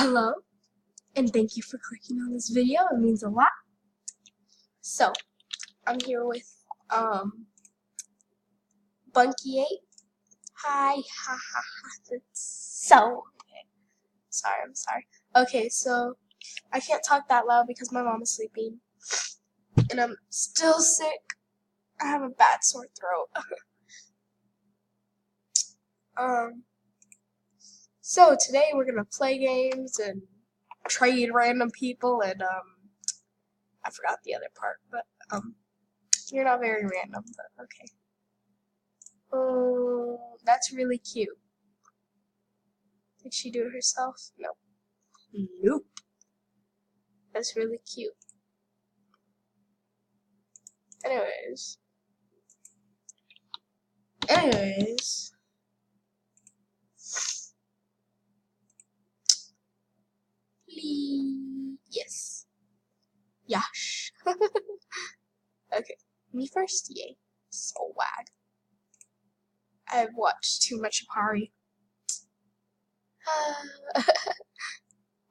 Hello, and thank you for clicking on this video. It means a lot. So, I'm here with Bunky 8. Hi, ha ha ha. Okay. I'm sorry. Okay, so I can't talk that loud because my mom is sleeping, and I'm still sick. I have a bad sore throat. So today we're gonna play games and trade random people, and I forgot the other part, but you're not very random, but okay. Oh, that's really cute. Did she do it herself? No. Nope. That's really cute. Anyways. Yes. Yash. Okay. Me first? Yay. So wag. I've watched too much Apari.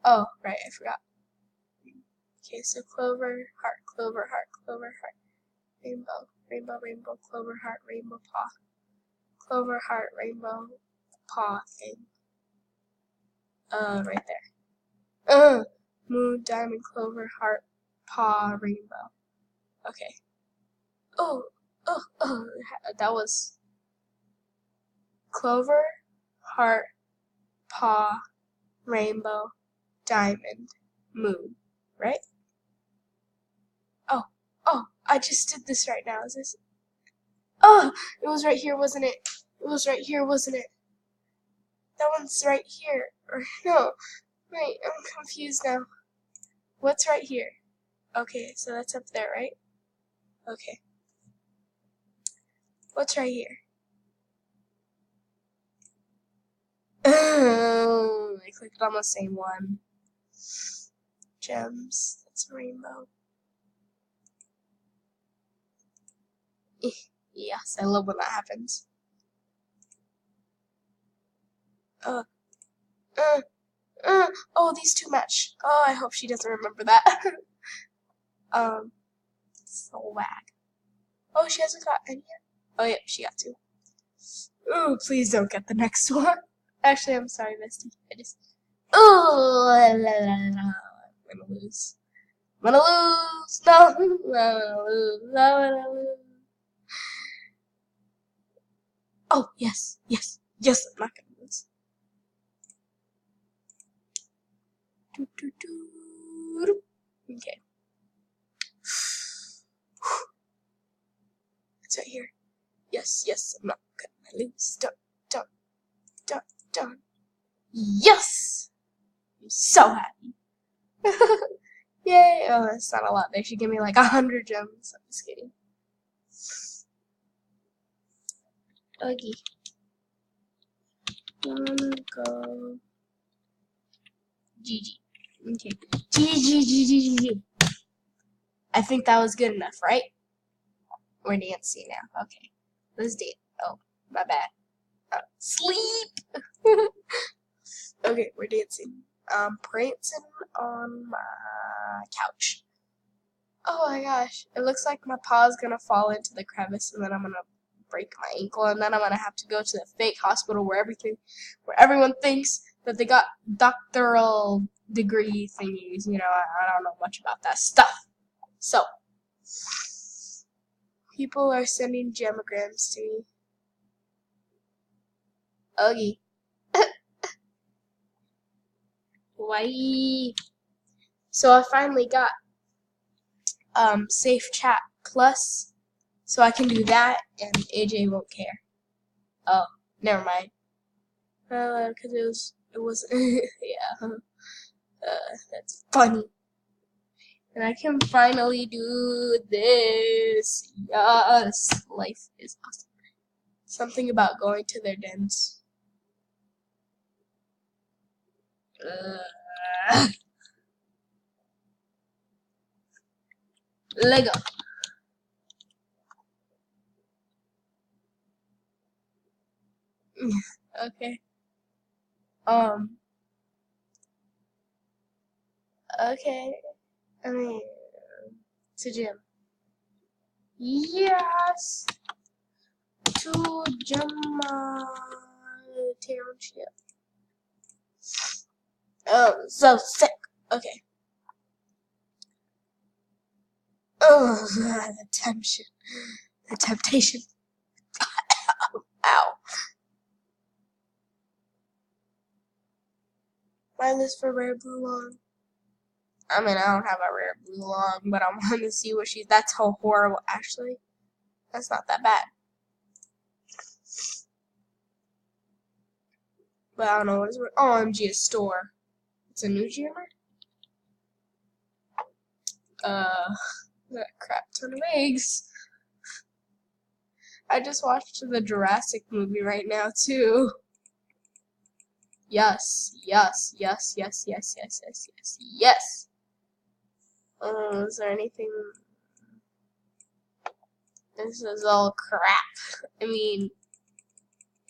Oh, right, I forgot. Okay, so clover, heart, clover, heart, clover, heart. Rainbow, rainbow, rainbow, clover, heart, rainbow, paw. Clover, heart, rainbow, paw thing. Right there. Moon, diamond, clover, heart, paw, rainbow. Okay. Oh, that was clover, heart, paw, rainbow, diamond, moon, right? Oh, I just did this right now. Is this? Oh, it was right here, wasn't it? It was right here, wasn't it? That one's right here. Or no, wait, I'm confused now. What's right here? Okay, so that's up there, right? Okay. What's right here? Oh, I clicked on the same one. Gems. That's a rainbow. Yes, I love when that happens. Oh, these two match. Oh, I hope she doesn't remember that. So wag. Oh, she hasn't got any yet. Oh, yeah, she got two. Ooh, please don't get the next one. Actually, I'm sorry, Misty. I just. Ooh, I'm gonna lose. I'm gonna lose. No, I'm gonna lose. I'm gonna lose. Oh, yes. I'm not gonna lose. Okay. It's right here. Yes, I'm not gonna lose. Done. Yes! I'm so happy. Yay! Oh, that's not a lot. They should give me like 100 gems. I'm just kidding. Okay. Wanna go. GG. Okay. GG. I think that was good enough, right? We're dancing now. Okay. Let's dance. Oh, my bad. Sleep! Okay, we're dancing. Prancing on my couch. Oh my gosh. It looks like my paw's gonna fall into the crevice and then I'm gonna break my ankle and then I'm gonna have to go to the fake hospital where everyone thinks that they got doctoral degree thingies. You know, I don't know much about that stuff. So, people are sending gemograms to me. Ugly. Why? So I finally got Safe Chat Plus, so I can do that, and AJ won't care. Oh, never mind. Because it was, yeah. That's funny. And I can finally do this. Yes, life is awesome. Something about going to their dens. Lego. Okay. Okay. I mean, to gym. Yes! To Gemma Township. Oh, so sick. Okay. Oh, the temptation. The temptation. Ow. My list for rare blue long. I mean, I don't have a rare blue long, but I want to see what she's. That's how horrible. Actually, that's not that bad. But I don't know what is it. OMG, a store. It's a new jammer? That crap ton of eggs. I just watched the Jurassic movie right now, too. Yes, yes, yes, yes, yes, yes, yes, yes, yes. Is there anything? This is all crap. I mean,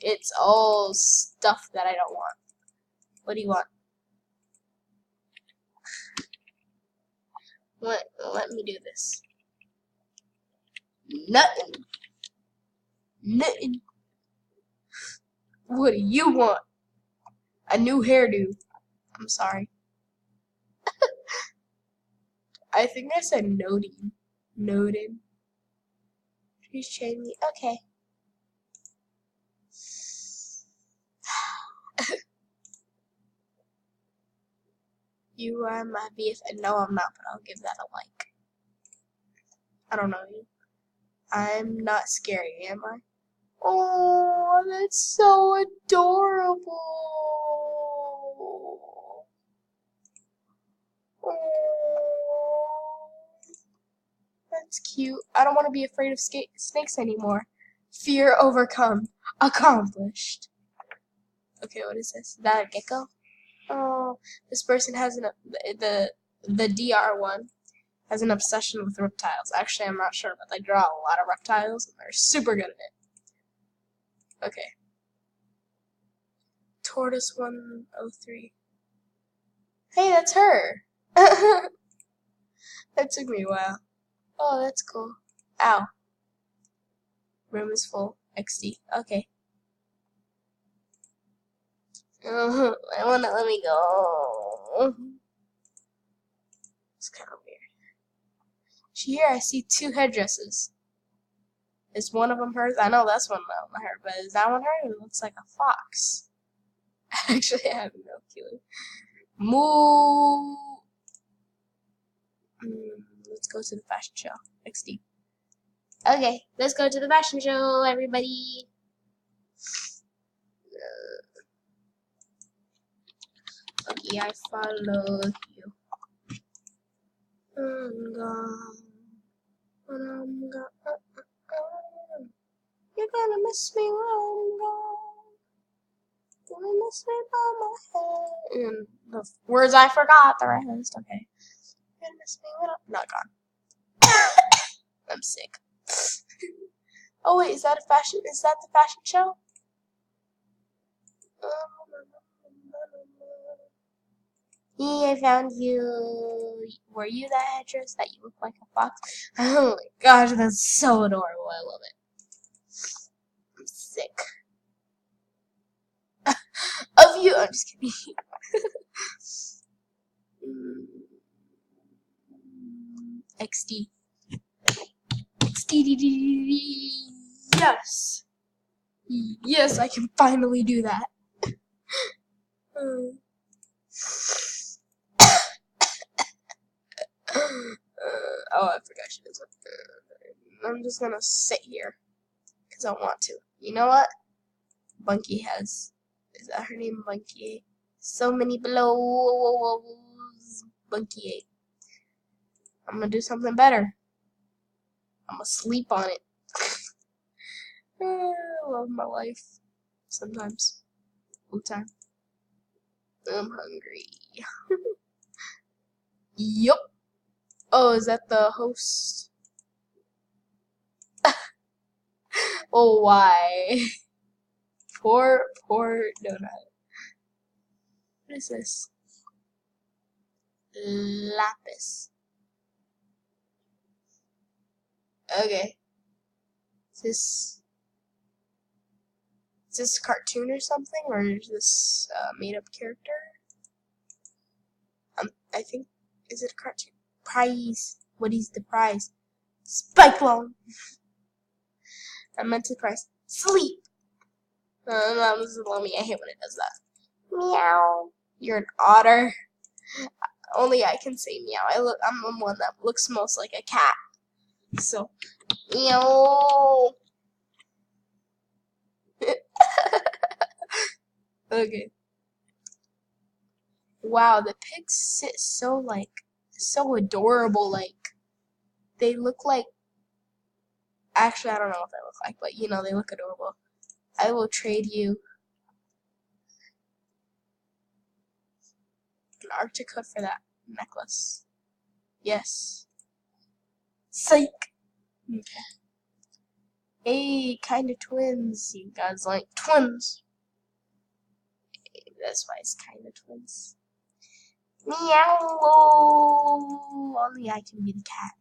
it's all stuff that I don't want. What do you want? Let me do this. Nothing. Nothing. What do you want? A new hairdo. I'm sorry. I think I said noting. Noted. Please train me. Okay. You are my BFF. No, I'm not, but I'll give that a like. I don't know you. I'm not scary, am I? Oh, that's so adorable. Oh, that's cute. I don't want to be afraid of snakes anymore. Fear overcome. Accomplished. Okay, what is this? Is that a gecko? Oh, this person has the DR one has an obsession with reptiles. Actually, I'm not sure, but they draw a lot of reptiles, and they're super good at it. Okay. Tortoise 103. Hey, that's her. That took me a while. Oh, that's cool. Ow. Room is full. XD. Okay. I wanna let me go. It's kind of weird. Here I see two headdresses. Is one of them hers? I know that's one of them her, but is that one her? It looks like a fox. Actually, I have no clue. Moo. Let's go to the fashion show. XD. Okay, let's go to the fashion show, everybody. Okay, I follow you. I'm gone. When I'm gone. You're gonna miss me when I'm gone. You're gonna miss me by my head. And the words I forgot, the rest. Okay. You're gonna miss me when I'm not gone. I'm sick. Oh wait, is that a fashion? Is that the fashion show? I found you. Were you that headdress that you look like a fox? Oh my gosh, that's so adorable. I love it. I'm sick. Of you. I'm just kidding. XD. XD. Yes. Yes, I can finally do that. Oh, I forgot she doesn't. I'm just gonna sit here because I want to. You know what? Bunky has. Is that her name? Bunky. So many blows. Bunky. I'm gonna do something better. I'm gonna sleep on it. I love my life. Sometimes. All the time. I'm hungry. Yup. Oh, is that the host? Oh, why? Poor donut. What is this? lapis. Okay. Is this a cartoon or something, or is this a made-up character? I think, is it a cartoon? Prize. What is the prize? Spike long. I meant to prize. Sleep. No, this is Lummy. I hate when it does that. Meow. You're an otter. Only I can say meow. I'm the one that looks most like a cat. So, meow. Okay. Wow, the pigs sit so adorable. Like, they look like. Actually, I don't know what they look like, but you know, they look adorable. I will trade you an Arctic hood for that necklace. Yes. Psych. Okay. Hey, kinda twins. You guys like twins? That's why it's kinda twins. Meow. Only I can be the cat.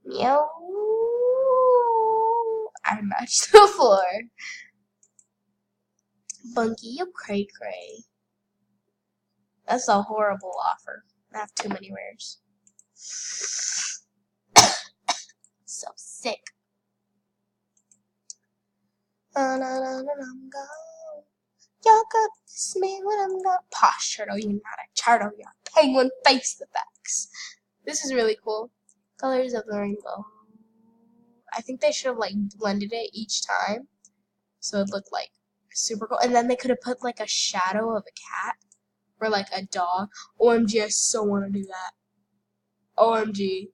Meow. I matched the floor. Bunky, you cray cray. That's a horrible offer. I have too many rares. So sick. I'm gone. You're good to me when I'm gone. Posh turtle, you're not a turtle, you're a penguin face effects. This is really cool. Colors of the rainbow. I think they should have like blended it each time, so it looked like super cool. And then they could have put like a shadow of a cat or like a dog. OMG, I so want to do that. OMG,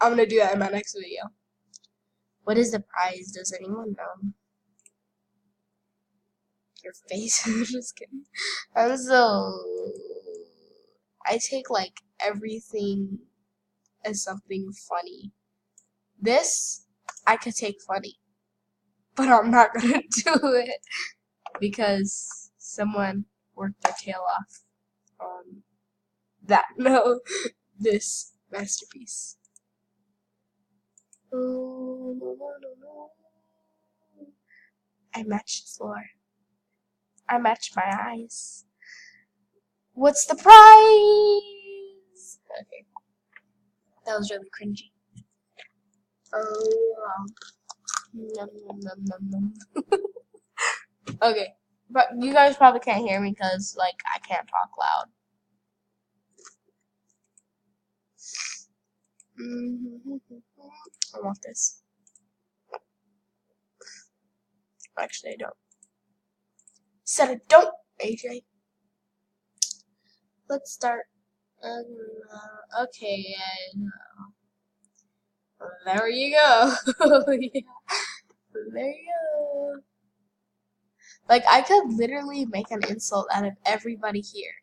I'm gonna do that in my next video. What is the prize? Does anyone know? Your face. I'm just kidding. I take like everything as something funny. This I could take funny, but I'm not gonna do it because someone worked their tail off on that. No, this masterpiece. I matched the floor. I matched my eyes. What's the prize? Okay. That was really cringy. Okay. But you guys probably can't hear me because, like, I can't talk loud. I want this. Actually, I don't. Said I don't, AJ. Let's start. Okay, there you go. Yeah. There you go. Like, I could literally make an insult out of everybody here.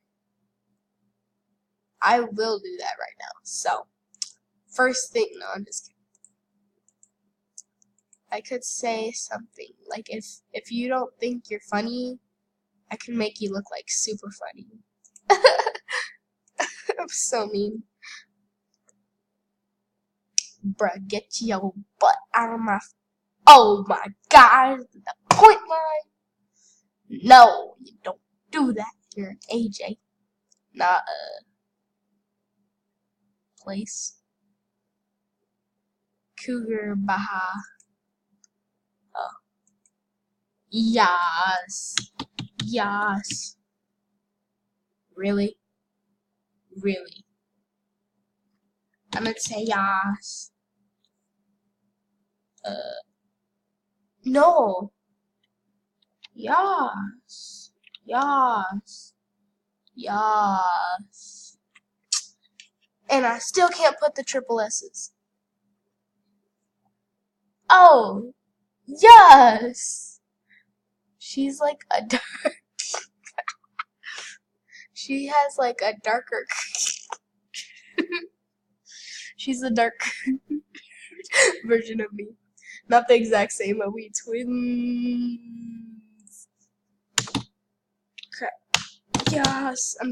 I will do that right now. So, first thing, no, I'm just kidding. I could say something like, if you don't think you're funny, I can make you look like super funny. I'm so mean. Bruh, get your butt out of my... Oh my god, the point line? No, you don't do that. You're an AJ, not a place. Cougar Baja. Oh. Yes. Yes. Really? Really? I'm gonna say yes. No. Yes. Yes. Yes. And I still can't put the triple S's. Oh. Yes. She's like a dark. She has like a darker. She's a dark version of me. Not the exact same, but we twins. Crap. Yes. I'm